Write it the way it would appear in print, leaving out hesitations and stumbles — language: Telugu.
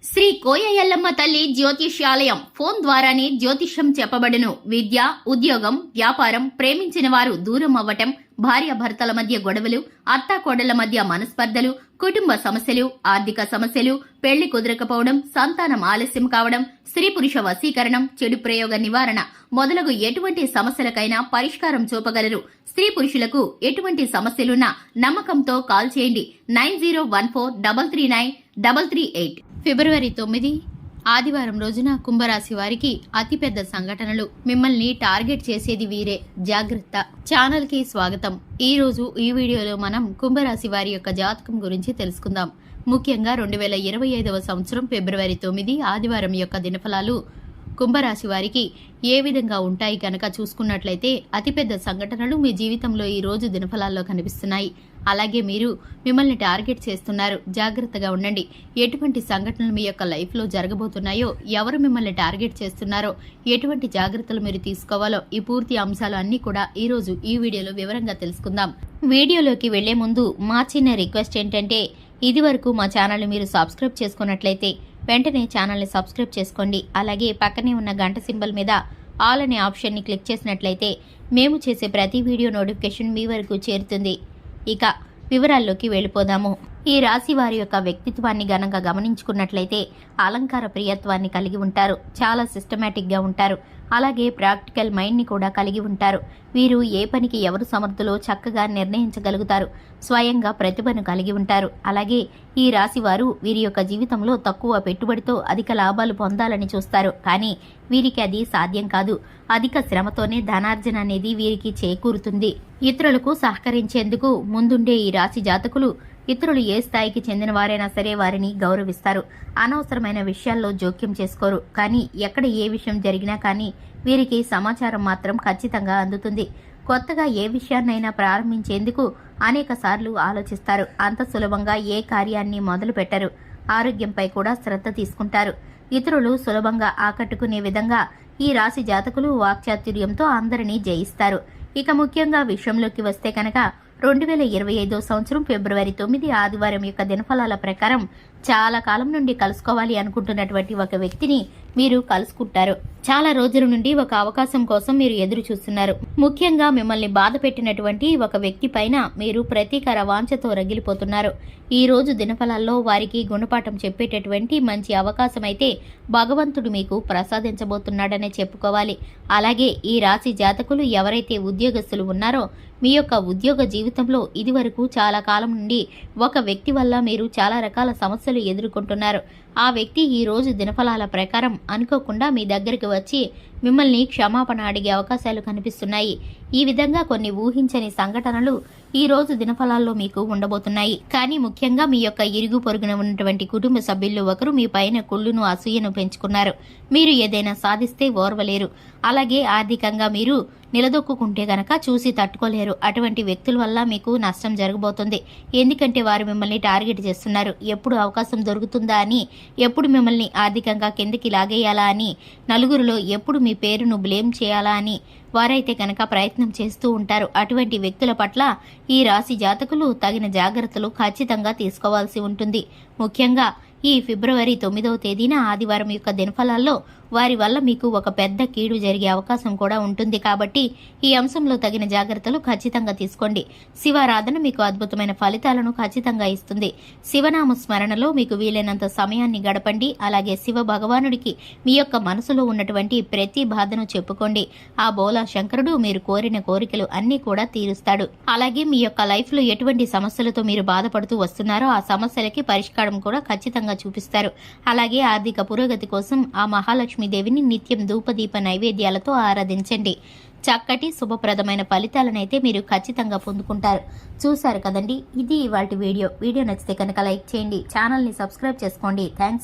శ్రీ కోయ ఎల్లమ్మ తల్లి జ్యోతిష్యాలయం ఫోన్ ద్వారానే జ్యోతిష్యం చెప్పబడును. విద్య, ఉద్యోగం, వ్యాపారం, ప్రేమించిన వారు దూరం అవ్వటం, భార్యాభర్తల మధ్య గొడవలు, అత్తాకోడళ్ల మధ్య మనస్పర్ధలు, కుటుంబ సమస్యలు, ఆర్థిక సమస్యలు, పెళ్లి కుదరకపోవడం, సంతానం ఆలస్యం కావడం, స్త్రీ పురుష వశీకరణం, చెడు ప్రయోగ నివారణ మొదలగు ఎటువంటి సమస్యలకైనా పరిష్కారం చూపగలరు. స్త్రీ పురుషులకు ఎటువంటి సమస్యలున్నా నమ్మకంతో కాల్ చేయండి. 9014339338. ఫిబ్రవరి 9 ఆదివారం రోజున కుంభరాశి వారికి అతిపెద్ద సంఘటనలు. మిమ్మల్ని టార్గెట్ చేసేది వీరే, జాగ్రత్త. ఛానల్ కి స్వాగతం. ఈ రోజు ఈ వీడియోలో మనం కుంభరాశి వారి యొక్క జాతకం గురించి తెలుసుకుందాం. ముఖ్యంగా 2025వ సంవత్సరం ఫిబ్రవరి 9 ఆదివారం యొక్క దినఫలాలు కుంభరాశి వారికి ఏ విధంగా ఉంటాయి కనుక చూసుకున్నట్లయితే అతిపెద్ద సంఘటనలు మీ జీవితంలో ఈ రోజు దినఫలాల్లో కనిపిస్తున్నాయి. అలాగే మీరు మిమ్మల్ని టార్గెట్ చేస్తున్నారు, జాగ్రత్తగా ఉండండి. ఎటువంటి సంఘటనలు మీ యొక్క లైఫ్లో జరగబోతున్నాయో, ఎవరు మిమ్మల్ని టార్గెట్ చేస్తున్నారో, ఎటువంటి జాగ్రత్తలు మీరు తీసుకోవాలో, ఈ పూర్తి అంశాలు అన్నీ కూడా ఈ రోజు ఈ వీడియోలో వివరంగా తెలుసుకుందాం. వీడియోలోకి వెళ్లే ముందు మా చిన్న రిక్వెస్ట్ ఏంటంటే, ఇది వరకు మా ఛానల్ మీరు సబ్స్క్రైబ్ చేసుకున్నట్లయితే వెంటనే ఛానల్ని సబ్స్క్రైబ్ చేసుకోండి. అలాగే పక్కనే ఉన్న గంట సింబల్ మీద ఆల్ అనే ఆప్షన్ని క్లిక్ చేసినట్లయితే మేము చేసే ప్రతి వీడియో నోటిఫికేషన్ మీ వరకు చేరుతుంది. ఇక వివరాల్లోకి వెళ్ళిపోదాము. ఈ రాశి వారి యొక్క వ్యక్తిత్వాన్ని గనక గమనించుకున్నట్లయితే అలంకార ప్రియత్వాన్ని కలిగి ఉంటారు. చాలా సిస్టమేటిక్ గా ఉంటారు. అలాగే ప్రాక్టికల్ మైండ్ ని కూడా కలిగి ఉంటారు. వీరు ఏ పనికి ఎవరు సమర్థులో చక్కగా నిర్ణయించగలుగుతారు. స్వయంగా ప్రతిభను కలిగి ఉంటారు. అలాగే ఈ రాశి వారు వీరి యొక్క జీవితంలో తక్కువ పెట్టుబడితో అధిక లాభాలు పొందాలని చూస్తారు. కానీ వీరికి అది సాధ్యం కాదు. అధిక శ్రమతోనే ధనార్జన అనేది వీరికి చేకూరుతుంది. ఇతరులకు సహకరించేందుకు ముందుండే ఈ రాశి జాతకులు ఇతరులు ఏ స్థాయికి చెందిన వారైనా సరే వారిని గౌరవిస్తారు. అనవసరమైన విషయాల్లో జోక్యం చేసుకోరు. కానీ ఎక్కడ ఏ విషయం జరిగినా కానీ వీరికి సమాచారం మాత్రం ఖచ్చితంగా అందుతుంది. కొత్తగా ఏ విషయాన్నైనా ప్రారంభించేందుకు అనేక సార్లు ఆలోచిస్తారు. అంత సులభంగా ఏ కార్యాన్ని మొదలు పెట్టరు. ఆరోగ్యంపై కూడా శ్రద్ధ తీసుకుంటారు. ఇతరులు సులభంగా ఆకట్టుకునే విధంగా ఈ రాశి జాతకులు వాక్చాతుర్యంతో అందరినీ జయిస్తారు. ఇక ముఖ్యంగా విషయంలోకి వస్తే కనుక 2025వ సంవత్సరం ఫిబ్రవరి 9 ఆదివారం యొక్క దినఫలాల ప్రకారం చాలా కాలం నుండి కలుసుకోవాలి అనుకుంటున్నటువంటి ఒక వ్యక్తిని మీరు కలుసుకుంటారు. చాలా రోజుల నుండి ఒక అవకాశం కోసం మీరు ఎదురు చూస్తున్నారు. ముఖ్యంగా మిమ్మల్ని బాధ పెట్టినటువంటి ఒక వ్యక్తి పైన మీరు ప్రతీకార వాంఛతో రగిలిపోతున్నారు. ఈ రోజు దినఫలాల్లో వారికి గుణపాఠం చెప్పేటటువంటి మంచి అవకాశం అయితే భగవంతుడు మీకు ప్రసాదించబోతున్నాడనే చెప్పుకోవాలి. అలాగే ఈ రాశి జాతకులు ఎవరైతే ఉద్యోగస్తులు ఉన్నారో మీ యొక్క ఉద్యోగ జీవితంలో ఇదివరకు చాలా కాలం నుండి ఒక వ్యక్తి వల్ల మీరు చాలా రకాల సమస్యలు ఎదుర్కొంటున్నారు. ఆ వ్యక్తి ఈ రోజు దినఫలాల ప్రకారం అనుకోకుండా మీ దగ్గరికి వచ్చి మిమ్మల్ని క్షమాపణ అడిగే అవకాశాలు కనిపిస్తున్నాయి. ఈ విధంగా కొన్ని ఊహించని సంఘటనలు ఈ రోజు దినఫలాల్లో మీకు ఉండబోతున్నాయి. కానీ ముఖ్యంగా మీ యొక్క ఇరుగు పొరుగున ఉన్నటువంటి కుటుంబ సభ్యుల్లో ఒకరు మీ పైన కుళ్ళును, అసూయను పెంచుకున్నారు. మీరు ఏదైనా సాధిస్తే ఓర్వలేరు. అలాగే ఆర్థికంగా మీరు నిలదొక్కుంటే గనక చూసి తట్టుకోలేరు. అటువంటి వ్యక్తుల వల్ల మీకు నష్టం జరగబోతుంది. ఎందుకంటే వారు మిమ్మల్ని టార్గెట్ చేస్తున్నారు. ఎప్పుడు అవకాశం దొరుకుతుందా అని, ఎప్పుడు మిమ్మల్ని ఆర్థికంగా కిందకి లాగేయాలా అని, నలుగురిలో ఎప్పుడు మీ పేరును బ్లేమ్ చేయాలా అని వారైతే కనుక ప్రయత్నం చేస్తూ ఉంటారు. అటువంటి వ్యక్తుల పట్ల ఈ రాశి జాతకులు తగిన జాగ్రత్తలు ఖచ్చితంగా తీసుకోవాల్సి ఉంటుంది. ముఖ్యంగా ఈ ఫిబ్రవరి 9వ తేదీన ఆదివారం యొక్క దినఫలాల్లో వారి వల్ల మీకు ఒక పెద్ద కీడు జరిగే అవకాశం కూడా ఉంటుంది. కాబట్టి ఈ అంశంలో తగిన జాగ్రత్తలు ఖచ్చితంగా తీసుకోండి. శివారాధన మీకు అద్భుతమైన ఫలితాలను ఖచ్చితంగా ఇస్తుంది. శివనామ స్మరణలో మీకు వీలైనంత సమయాన్ని గడపండి. అలాగే శివ భగవానుడికి మీ యొక్క మనసులో ఉన్నటువంటి ప్రతి బాధను చెప్పుకోండి. ఆ బోలా శంకరుడు మీరు కోరిన కోరికలు అన్నీ కూడా తీరుస్తాడు. అలాగే మీ యొక్క లైఫ్ లో ఎటువంటి సమస్యలతో మీరు బాధపడుతూ వస్తున్నారో ఆ సమస్యలకి పరిష్కారం కూడా ఖచ్చితంగా చూపిస్తారు. అలాగే ఆర్థిక పురోగతి కోసం ఆ మహాలక్ష్మీదేవిని నిత్యం ధూపదీప నైవేద్యాలతో ఆరాధించండి. చక్కటి శుభప్రదమైన ఫలితాలనైతే మీరు ఖచ్చితంగా పొందుకుంటారు. చూశారు కదండి, ఇది ఇవాల్టి వీడియో. నచ్చితే కనుక లైక్ చేయండి, ఛానల్ని సబ్స్క్రైబ్ చేసుకోండి. థ్యాంక్స్.